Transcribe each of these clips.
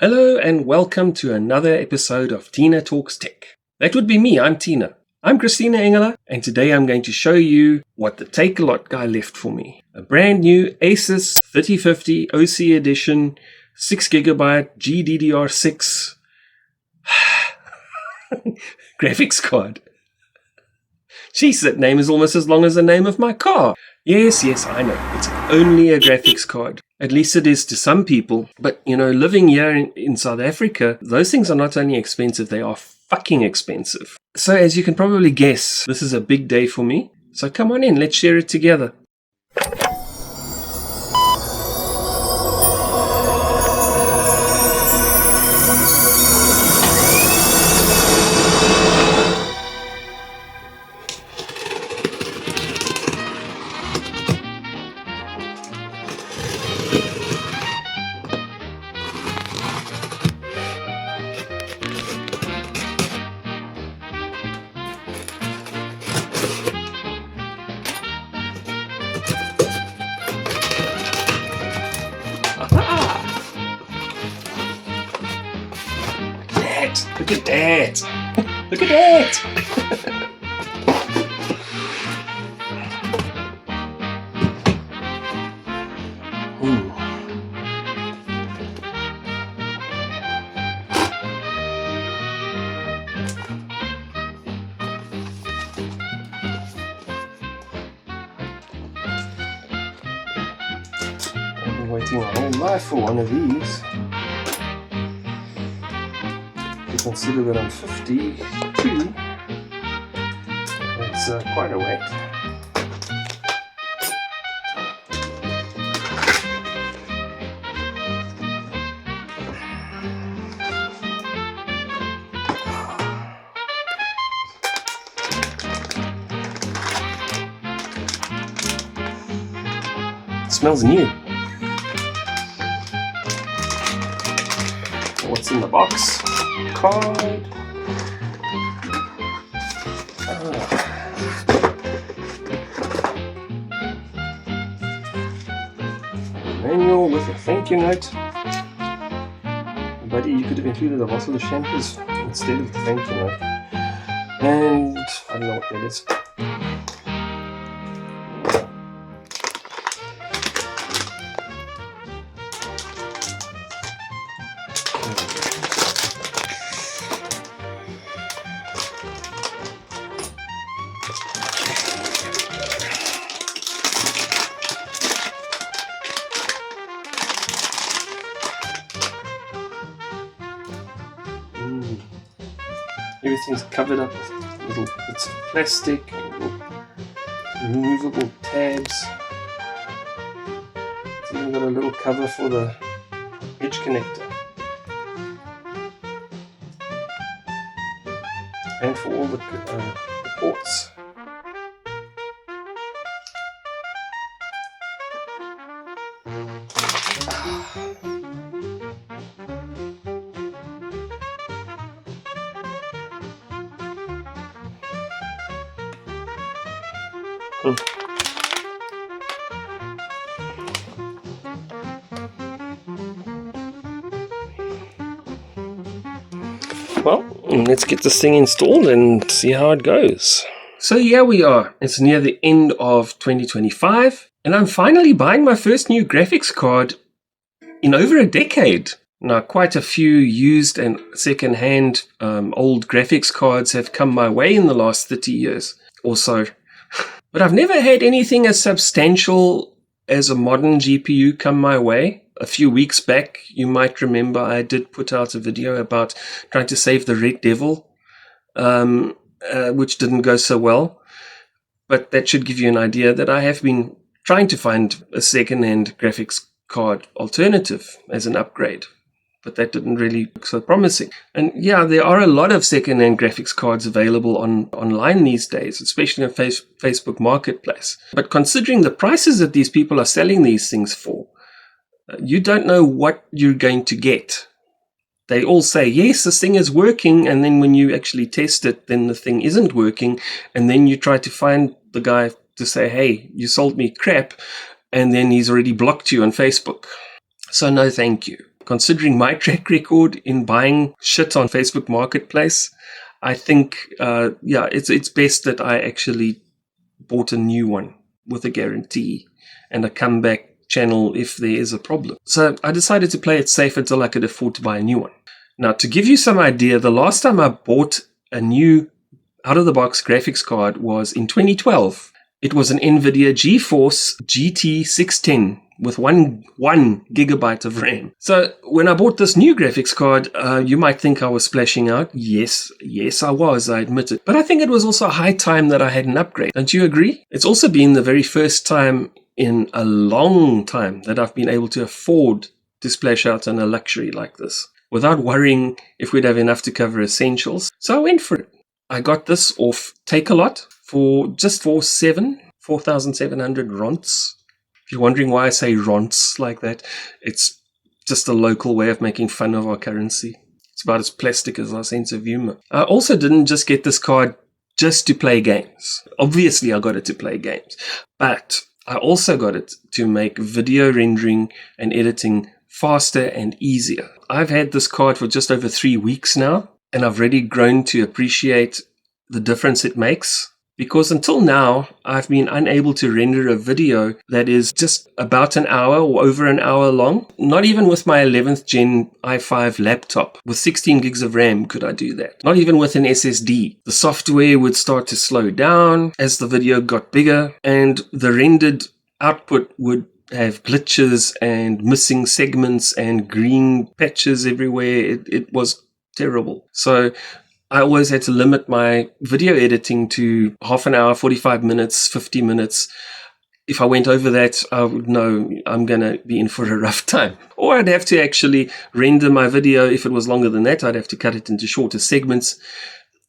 Hello and welcome to another episode of Tina Talks Tech. That would be me, I'm Tina. I'm Christina Engela, and today I'm going to show you what the Take-A-Lot guy left for me. A brand new ASUS 3050 OC Edition 6GB GDDR6 graphics card. Jeez, that name is almost as long as the name of my car. Yes, I know. It's only a graphics card. At least it is to some people. But, living here in South Africa, those things are not only expensive, they are fucking expensive. So as you can probably guess, this is a big day for me. So come on in, let's share it together. Look at that! Look at that! Ooh. I've been waiting my whole life for one of these. Consider that I'm 52, that's quite a wait. It smells new. What's in the box? Card. Manual with a thank you note. Buddy, you could have included a bottle of shampoos instead of the thank you note. And I don't know what that is. Everything's covered up with little bits of plastic and little removable tabs. It's even got a little cover for the edge connector. And for all the ports. Well, let's get this thing installed and see how it goes. So here we are. It's near the end of 2025, and I'm finally buying my first new graphics card in over a decade. Now, quite a few used and second-hand old graphics cards have come my way in the last 30 years or so. But I've never had anything as substantial as a modern GPU come my way. A few weeks back, you might remember I did put out a video about trying to save the Red Devil, which didn't go so well. But that should give you an idea that I have been trying to find a second-hand graphics card alternative as an upgrade. But that didn't really look so promising. And yeah, there are a lot of second-hand graphics cards available online these days, especially on Facebook Marketplace. But considering the prices that these people are selling these things for, you don't know what you're going to get. They all say, yes, this thing is working, and then when you actually test it, then the thing isn't working, and then you try to find the guy to say, hey, you sold me crap, and then he's already blocked you on Facebook. So no thank you. considering my track record in buying shit on Facebook Marketplace, I think, it's best that I actually bought a new one with a guarantee and a comeback channel if there is a problem. So I decided to play it safe until I could afford to buy a new one. Now, to give you some idea, the last time I bought a new out-of-the-box graphics card was in 2012. It was an NVIDIA GeForce GT610 with one gigabyte of RAM. So when I bought this new graphics card, you might think I was splashing out. Yes, I was, I admit it. But I think it was also high time that I had an upgrade. Don't you agree? It's also been the very first time in a long time that I've been able to afford to splash out on a luxury like this without worrying if we'd have enough to cover essentials. So I went for it. I got this off Take-A-Lot for 4,700 ronts. If you're wondering why I say ronts like that, it's just a local way of making fun of our currency. It's about as plastic as our sense of humor. I also didn't just get this card just to play games. Obviously, I got it to play games. But I also got it to make video rendering and editing faster and easier. I've had this card for just over 3 weeks now, and I've really grown to appreciate the difference it makes. Because until now, I've been unable to render a video that is just about an hour or over an hour long. Not even with my 11th gen i5 laptop. With 16 gigs of RAM could I do that. Not even with an SSD. The software would start to slow down as the video got bigger, and the rendered output would have glitches and missing segments and green patches everywhere. It was terrible. So I always had to limit my video editing to half an hour, 45 minutes, 50 minutes. If I went over that, I would know I'm going to be in for a rough time. Or I'd have to actually render my video. If it was longer than that, I'd have to cut it into shorter segments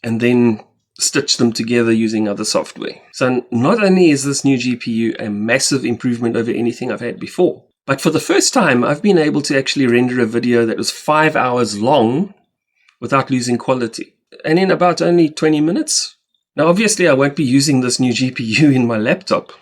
and then stitch them together using other software. So not only is this new GPU a massive improvement over anything I've had before, but for the first time, I've been able to actually render a video that was 5 hours long without losing quality. And in about only 20 minutes. Now, obviously, I won't be using this new GPU in my laptop,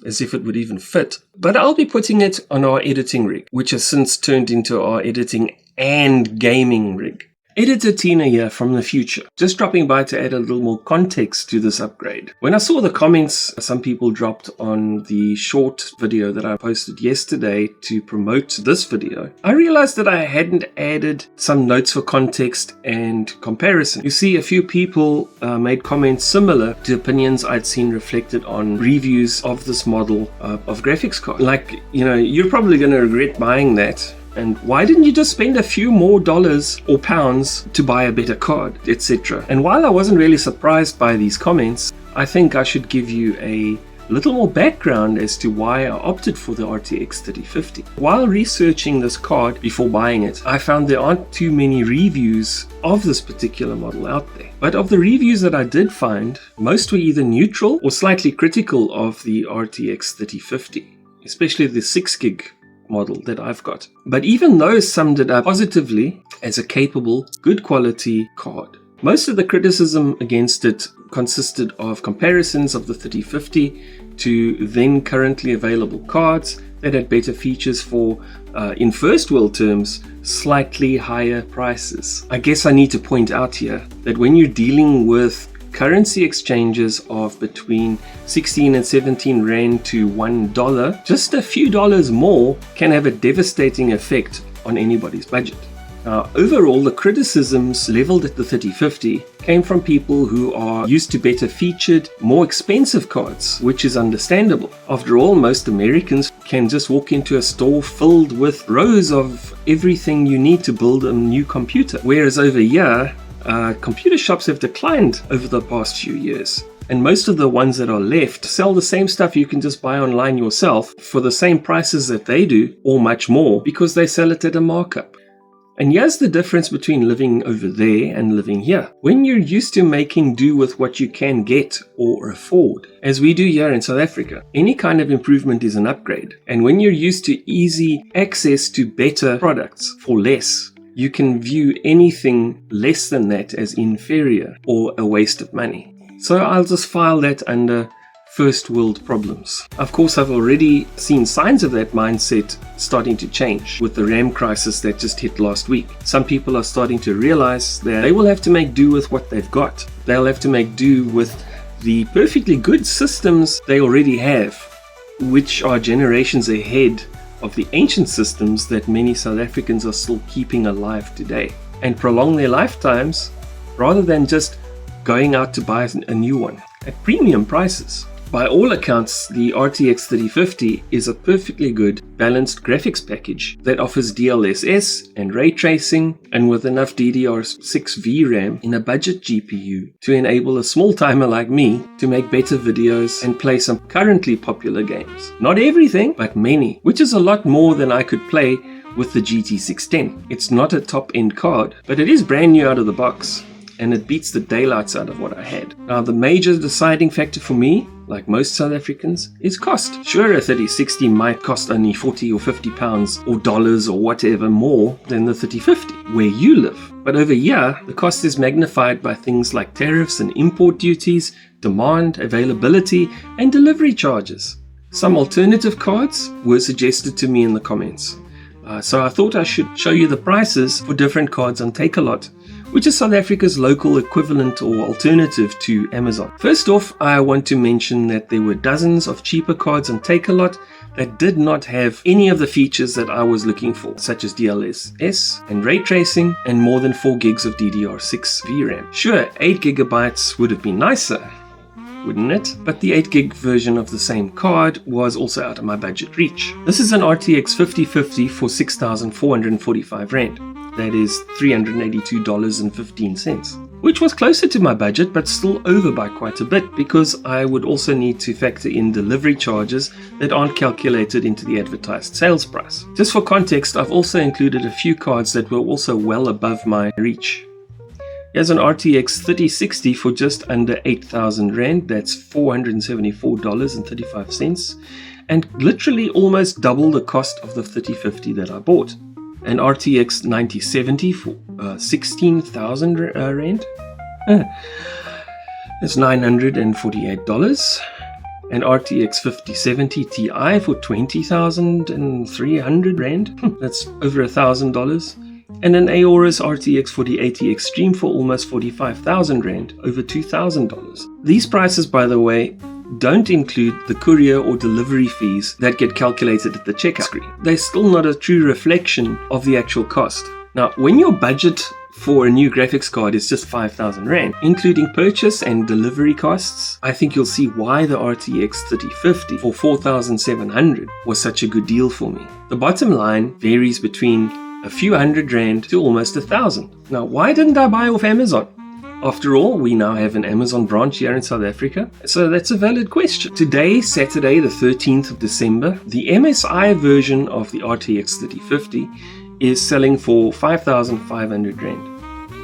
as if it would even fit. But I'll be putting it on our editing rig, which has since turned into our editing and gaming rig. Editor Tina here from the future. Just dropping by to add a little more context to this upgrade. When I saw the comments some people dropped on the short video that I posted yesterday to promote this video, I realized that I hadn't added some notes for context and comparison. You see, a few people made comments similar to opinions I'd seen reflected on reviews of this model of graphics card. Like, you're probably going to regret buying that. And why didn't you just spend a few more dollars or pounds to buy a better card, etc. And while I wasn't really surprised by these comments, I think I should give you a little more background as to why I opted for the RTX 3050. While researching this card before buying it, I found there aren't too many reviews of this particular model out there. But of the reviews that I did find, most were either neutral or slightly critical of the RTX 3050, especially the 6 gig model that I've got. But even those summed it up positively as a capable, good quality card. Most of the criticism against it consisted of comparisons of the 3050 to then currently available cards that had better features for, in first world terms, slightly higher prices. I guess I need to point out here that when you're dealing with currency exchanges of between 16 and 17 Rand to $1, just a few dollars more can have a devastating effect on anybody's budget. Now, overall, the criticisms leveled at the 3050 came from people who are used to better featured, more expensive cards, which is understandable. After all, most Americans can just walk into a store filled with rows of everything you need to build a new computer. Whereas over here, computer shops have declined over the past few years. And most of the ones that are left sell the same stuff you can just buy online yourself for the same prices that they do, or much more, because they sell it at a markup. And here's the difference between living over there and living here. When you're used to making do with what you can get or afford, as we do here in South Africa, any kind of improvement is an upgrade. And when you're used to easy access to better products for less, you can view anything less than that as inferior or a waste of money. So I'll just file that under first world problems. Of course, I've already seen signs of that mindset starting to change with the RAM crisis that just hit last week. Some people are starting to realize that they will have to make do with what they've got. They'll have to make do with the perfectly good systems they already have, which are generations ahead of the ancient systems that many South Africans are still keeping alive today, and prolong their lifetimes rather than just going out to buy a new one at premium prices. By all accounts, the RTX 3050 is a perfectly good balanced graphics package that offers DLSS and ray tracing, and with enough DDR6 VRAM in a budget GPU to enable a small timer like me to make better videos and play some currently popular games. Not everything, but many, which is a lot more than I could play with the GT 610. It's not a top-end card, but it is brand new out of the box, and it beats the daylights out of what I had. Now, the major deciding factor for me, like most South Africans, is cost. Sure, a 3060 might cost only 40 or 50 pounds or dollars or whatever more than the 3050 where you live. But over here, the cost is magnified by things like tariffs and import duties, demand, availability, and delivery charges. Some alternative cards were suggested to me in the comments. So I thought I should show you the prices for different cards on Takealot, which is South Africa's local equivalent or alternative to Amazon. First off, I want to mention that there were dozens of cheaper cards on Takealot that did not have any of the features that I was looking for, such as DLSS and ray tracing and more than 4 gigs of DDR6 VRAM. Sure, 8 gigabytes would have been nicer, wouldn't it? But the 8 gig version of the same card was also out of my budget reach. This is an RTX 5050 for 6,445 Rand. That is $382.15, which was closer to my budget but still over by quite a bit, because I would also need to factor in delivery charges that aren't calculated into the advertised sales price. Just for context, I've also included a few cards that were also well above my reach. Here's an RTX 3060 for just under 8,000 Rand, that's $474.35, and literally almost double the cost of the 3050 that I bought. An RTX 9070 for 16,000 Rand, that's $948. An RTX 5070 Ti for 20,300 Rand, that's over $1,000. And an ASUS RTX 4080 Extreme for almost 45,000 Rand, over $2,000. These prices, by the way, don't include the courier or delivery fees that get calculated at the checkout screen. They're still not a true reflection of the actual cost. Now, when your budget for a new graphics card is just 5,000 Rand, including purchase and delivery costs, I think you'll see why the RTX 3050 for 4,700 was such a good deal for me. The bottom line varies between a few hundred Rand to almost 1,000. Now, why didn't I buy off Amazon? After all, we now have an Amazon branch here in South Africa, so that's a valid question. Today, Saturday, the 13th of December, the MSI version of the RTX 3050 is selling for 5,500 Rand.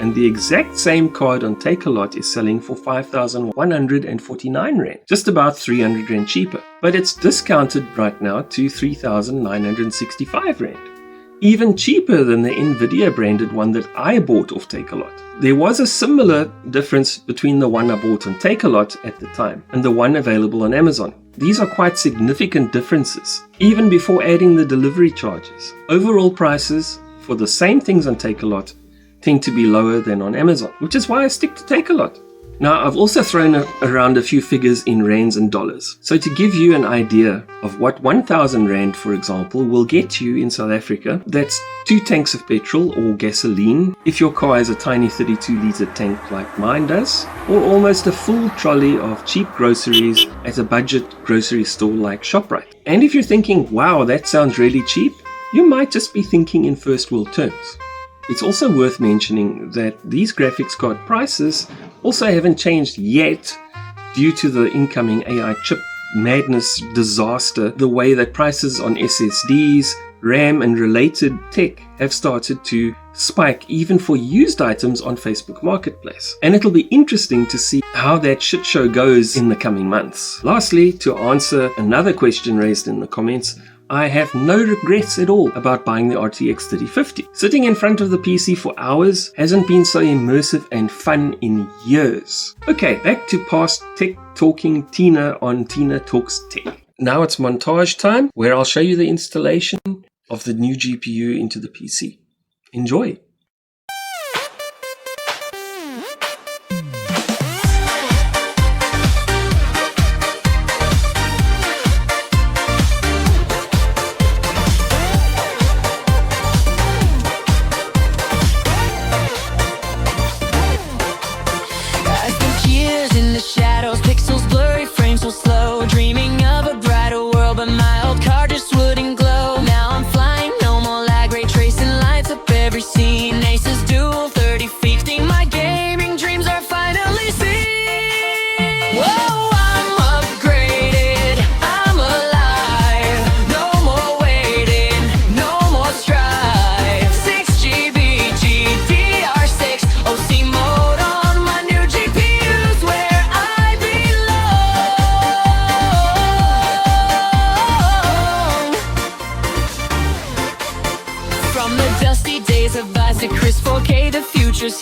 And the exact same card on Takealot is selling for 5,149 Rand, just about 300 Rand cheaper. But it's discounted right now to 3,965 Rand. Even cheaper than the Nvidia branded one that I bought off Takealot. There was a similar difference between the one I bought on Takealot at the time and the one available on Amazon. These are quite significant differences, even before adding the delivery charges. Overall prices for the same things on Takealot tend to be lower than on Amazon, which is why I stick to Takealot. Now, I've also thrown around a few figures in rands and dollars. So to give you an idea of what 1,000 Rand, for example, will get you in South Africa, that's 2 tanks of petrol or gasoline, if your car has a tiny 32-litre tank like mine does, or almost a full trolley of cheap groceries at a budget grocery store like ShopRite. And if you're thinking, wow, that sounds really cheap, you might just be thinking in first world terms. It's also worth mentioning that these graphics card prices also haven't changed yet due to the incoming AI chip madness disaster, the way that prices on SSDs, RAM and related tech have started to spike even for used items on Facebook Marketplace. And it'll be interesting to see how that shit show goes in the coming months. Lastly, to answer another question raised in the comments, I have no regrets at all about buying the RTX 3050. Sitting in front of the PC for hours hasn't been so immersive and fun in years. Okay, back to past tech talking Tina on Tina Talks Tech. Now it's montage time, where I'll show you the installation of the new GPU into the PC. Enjoy!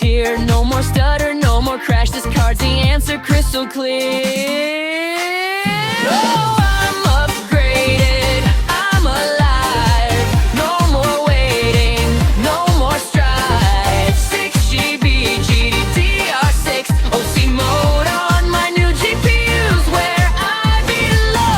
Here, no more stutter, no more crash. This card's the answer, crystal clear. Oh, I'm upgraded, I'm alive. No more waiting, no more strife. 6GB GDDR6 OC mode on my new GPU's where I belong.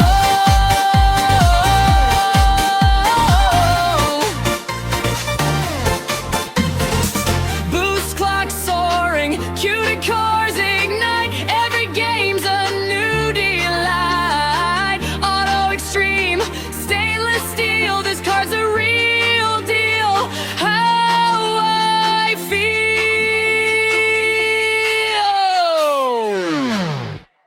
Boost clock soaring, cutie cars ignite. Every game's a new delight. Auto extreme, stainless steel. This card's a real deal. How I feel.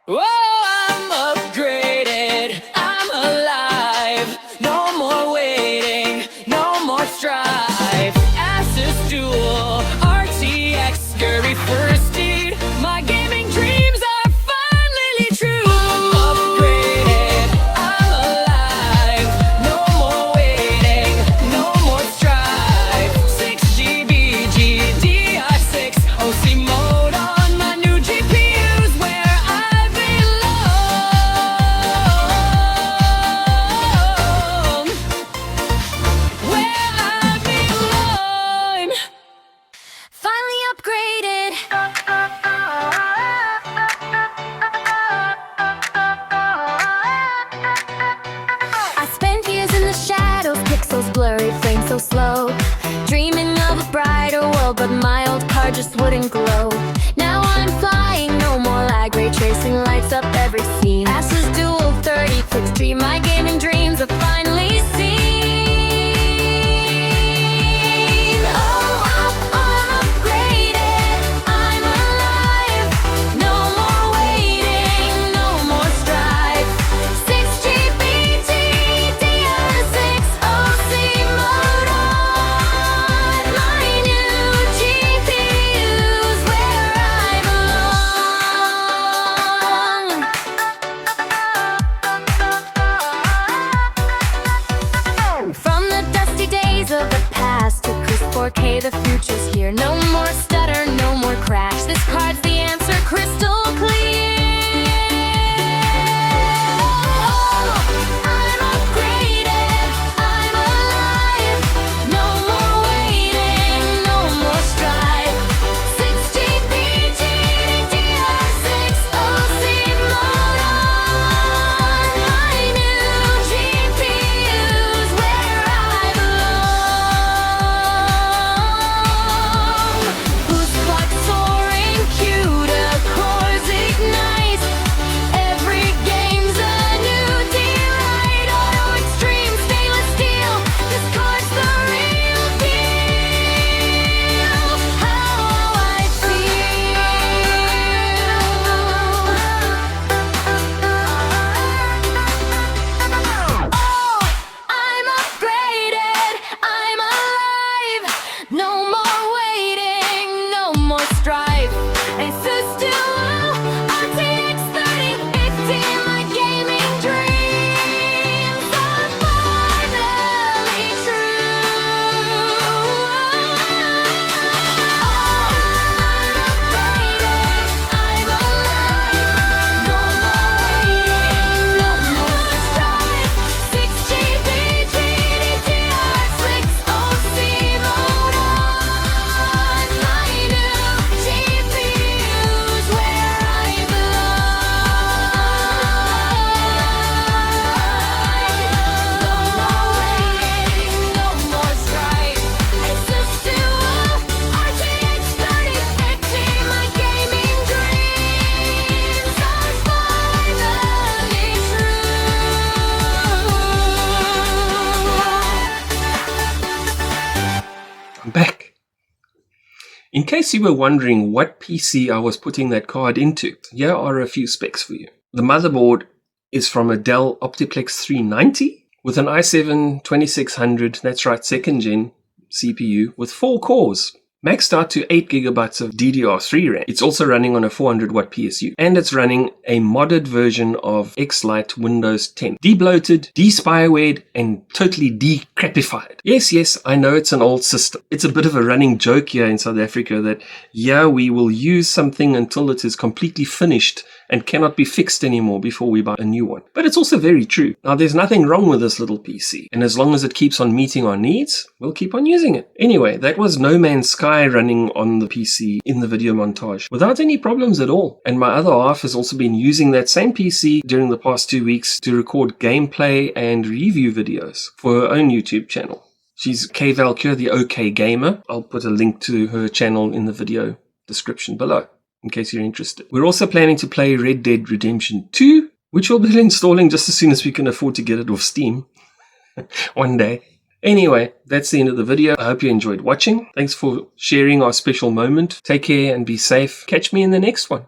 Whoa, I'm upgraded, I'm alive. No more waiting, no more strife. ASUS dual RTX, scurry first steed. My gaming dreams are finally true. I'm upgraded, I'm alive. No more waiting, no more strife. 6GB GDDR6 OC mode on my new GPU's where I belong. Where I belong. Finally upgraded. I spent years in the shadows, pixels blurry, flame so slow. Dreaming of a brighter world, but my old car just wouldn't glow. Now I'm flying, no more lag, ray tracing lights up every scene. ASUS dual 3060, my gaming dreams are finally seen. Oh, I'm upgraded, I'm alive. No more waiting, no more strife. 6GB GDDR6 OC mode on my new GPU's where I belong. From the dusty days of the past to crisp 4K, the future's here. No more stutter, no more crash. This card's the answer, crystal clear. Oh, I'm upgraded, I'm alive. No more waiting, no more strife. 6GB GDDR6 OC mode on my new GPU's where I belong. Boost clock soaring, In case you were wondering what PC I was putting that card into, here are a few specs for you. The motherboard is from a Dell Optiplex 390 with an i7-2600, that's right, 2nd gen CPU with 4 cores. Maxed out to 8GB of DDR3 RAM. It's also running on a 400-watt PSU. And it's running a modded version of X-Lite Windows 10. Debloated, de-spywared, and totally decrapified. Yes, I know it's an old system. It's a bit of a running joke here in South Africa that, yeah, we will use something until it is completely finished and cannot be fixed anymore before we buy a new one. But it's also very true. Now, there's nothing wrong with this little PC. And as long as it keeps on meeting our needs, we'll keep on using it. Anyway, that was No Man's Sky running on the PC in the video montage without any problems at all. And my other half has also been using that same PC during the past 2 weeks to record gameplay and review videos for her own YouTube channel. She's Kay Valkyr, the OK Gamer. I'll put a link to her channel in the video description below, in case you're interested. We're also planning to play Red Dead Redemption 2, which we'll be installing just as soon as we can afford to get it off Steam. One day. Anyway, that's the end of the video. I hope you enjoyed watching. Thanks for sharing our special moment. Take care and be safe. Catch me in the next one.